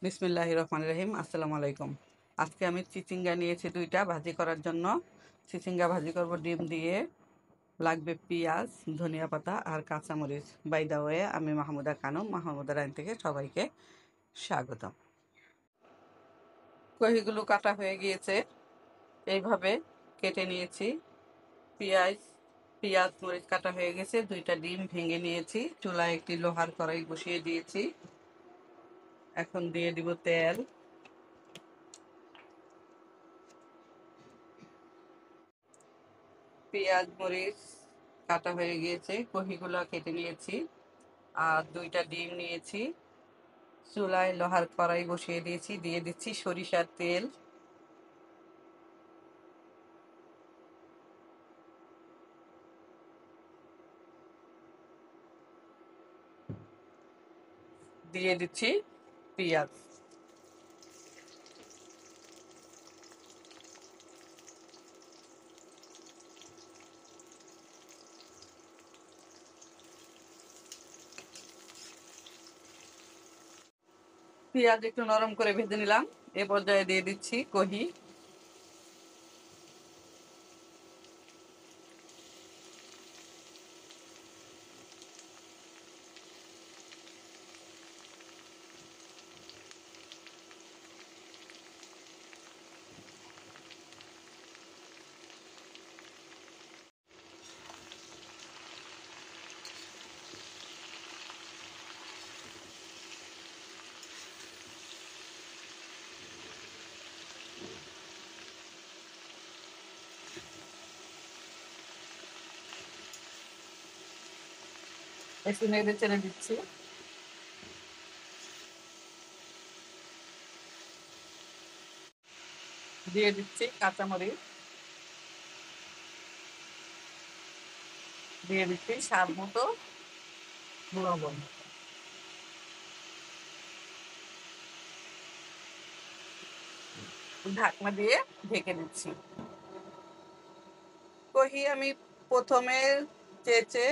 বিসমিল্লাহির রহমানির রহিম। আসসালামু আলাইকুম। আজকে আমি চিচিঙ্গা নিয়েছি দুইটা ভাজি করার জন্য। চিচিঙ্গা ভাজি করব ডিম দিয়ে। লাগবে পেঁয়াজ, ধনিয়া পাতা আর কাঁচামরিচ। বাই দা ওয়ে, আমি মাহমুদা খানম, মাহমুদা রাইন থেকে সবাইকে স্বাগতম। কহিগুলো কাটা হয়ে গিয়েছে, এইভাবে কেটে নিয়েছি। পেঁয়াজ পেঁয়াজ মরিচ কাটা হয়ে গেছে। দুইটা ডিম ভেঙে নিয়েছি। চুলায় একটি লোহার কড়াই বসিয়ে দিয়েছি। এখন দিয়ে দিব তেল। পেঁয়াজ মরিচ কাটা হয়ে গিয়েছে, কহিগুলো কেটে নিয়েছি আর দুইটা ডিম নিয়েছি। চুলায় লোহার কড়াই বসিয়ে দিয়েছি। দিয়ে দিচ্ছি সরিষার তেল। দিয়ে দিচ্ছি পেঁয়াজ। পেঁয়াজ একটু নরম করে ভেজে নিলাম। এ পর্যায়ে দিয়ে দিচ্ছি কহি। একটু নেড়ে চেড়ে দিচ্ছি। দিয়ে দিচ্ছি কাঁচামরিচ। দিয়ে দিচ্ছি স্বাদ মতো লবণ। ঢাকনা দিয়ে ঢেকে দিচ্ছি। কহি আমি প্রথমে চেঁচে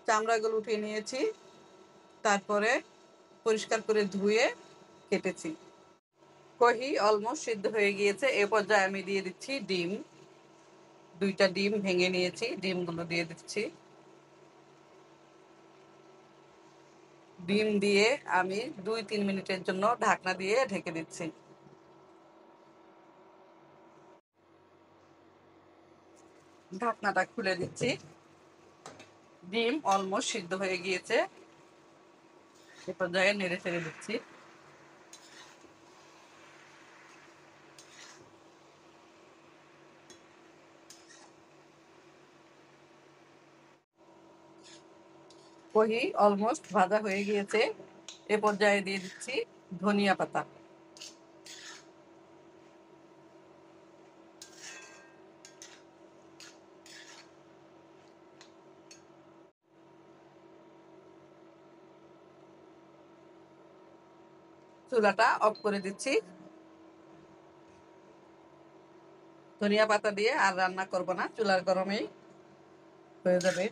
চামড়াগুলো উঠিয়ে নিয়েছি, তারপরে পরিষ্কার করে ধুয়ে কেটেছি। কহি অলমোস্ট সিদ্ধ হয়ে গিয়েছে। এ পর্যায়ে আমি দিয়ে দিচ্ছি ডিম। দুইটা ডিম ভেঙে নিয়েছি, ডিমগুলো দিয়ে দিচ্ছি। ডিম দিয়ে আমি 2-3 মিনিটের জন্য ঢাকনা দিয়ে ঢেকে দিচ্ছি। ঢাকনাটা খুলে দিচ্ছি। ডিম অলমোস্ট সিদ্ধ হয়ে গিয়েছে। এ পর্যায়ে নেড়ে ছেড়ে দিচ্ছি। কহি অলমোস্ট ভাজা হয়ে গিয়েছে। এ পর্যায়ে দিয়ে দিচ্ছি ধনিয়া পাতা। চুলাটা অফ করে দিচ্ছি। ধনিয়া পাতা দিয়ে আর রান্না করব না, চুলার গরমেই হয়ে যাবে।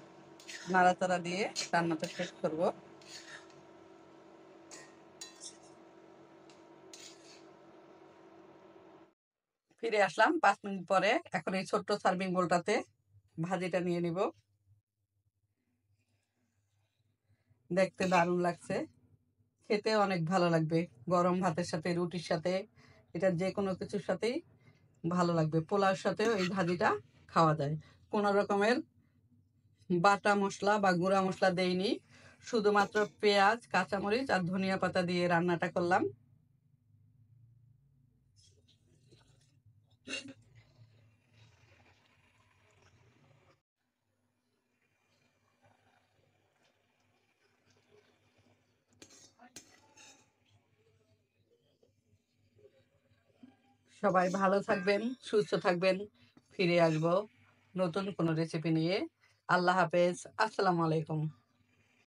নাড়াচাড়া দিয়ে রান্নাটা শেষ করব। ফিরে আসলাম 5 মিনিট পরে। এখন এই ছোট্ট সার্ভিং বোলটাতে ভাজিটা নিয়ে নিব। দেখতে দারুণ লাগছে, খেতে অনেক ভালো লাগবে। গরম ভাতের সাথে, রুটির সাথে, এটা যে কোনো কিছুর সাথেই ভালো লাগবে। পোলাওর সাথেও এই ভাজিটা খাওয়া যায়। কোনো রকমের বাটা মশলা বা গুঁড়া মশলা দেইনি, শুধুমাত্র পেঁয়াজ, কাঁচামরিচ আর ধনিয়া পাতা দিয়ে রান্নাটা করলাম। সবাই ভালো থাকবেন, সুস্থ থাকবেন। ফিরে আসবো নতুন কোনো রেসিপি নিয়ে। আল্লাহ হাফেজ। আসসালামু আলাইকুম।